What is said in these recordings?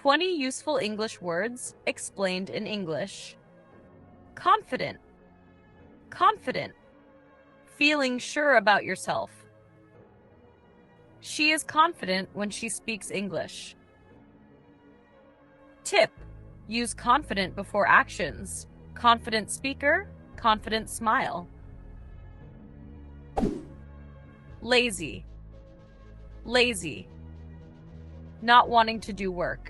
20 useful English words explained in English. Confident. Confident. Feeling sure about yourself. She is confident when she speaks English. Tip. Use confident before actions. Confident speaker, confident smile. Lazy. Lazy. Not wanting to do work.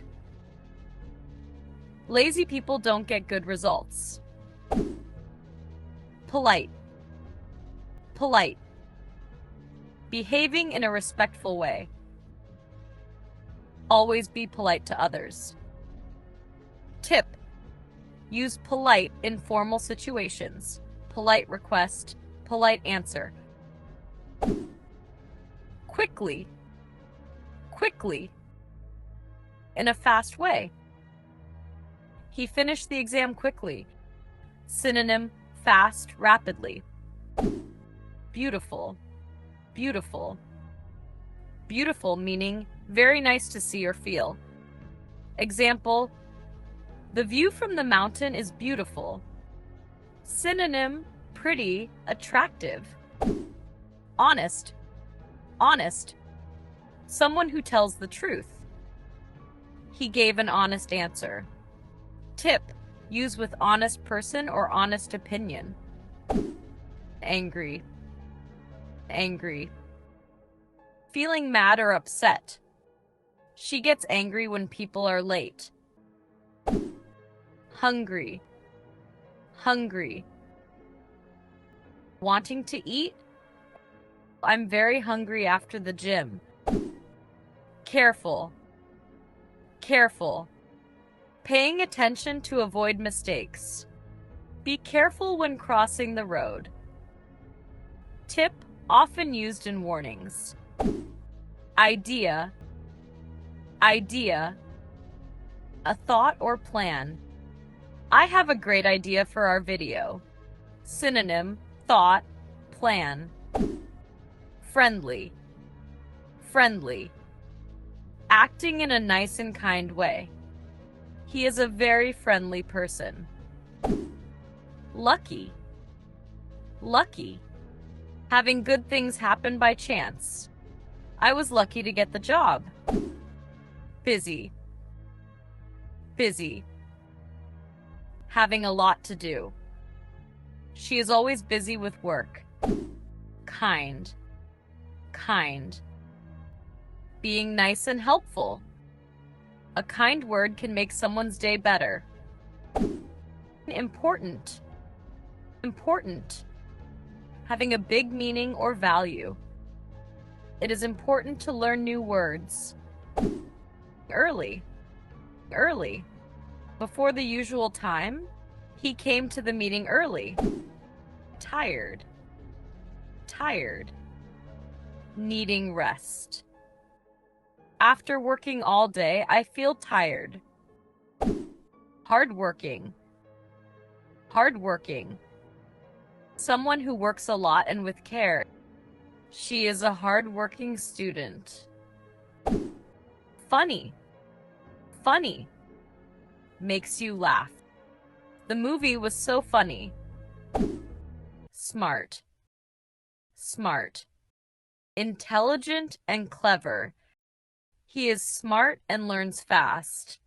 Lazy people don't get good results. Polite. Polite. Behaving in a respectful way. Always be polite to others. Tip. Use polite in formal situations. Polite request, polite answer. Quickly. Quickly. In a fast way. He finished the exam quickly. Synonym, fast, rapidly. Beautiful. Beautiful. Beautiful meaning very nice to see or feel. Example, the view from the mountain is beautiful. Synonym, pretty, attractive. Honest. Honest. Someone who tells the truth. He gave an honest answer. Tip. Use with honest person or honest opinion. Angry. Angry. Feeling mad or upset. She gets angry when people are late. Hungry. Hungry. Wanting to eat? I'm very hungry after the gym. Careful. Careful. Paying attention to avoid mistakes. Be careful when crossing the road. Tip, often used in warnings. Idea. Idea. A thought or plan. I have a great idea for our video. Synonym, thought, plan. Friendly. Friendly. Acting in a nice and kind way. He is a very friendly person. Lucky. Lucky. Having good things happen by chance. I was lucky to get the job. Busy. Busy. Having a lot to do. She is always busy with work. Kind. Kind. Being nice and helpful. A kind word can make someone's day better. Important. Important. Having a big meaning or value. It is important to learn new words. Early. Early. Before the usual time, he came to the meeting early. Tired. Tired. Needing rest. After working all day, I feel tired. Hardworking. Hardworking. Someone who works a lot and with care. She is a hardworking student. Funny. Funny. Makes you laugh. The movie was so funny. Smart. Smart. Intelligent and clever. He is smart and learns fast.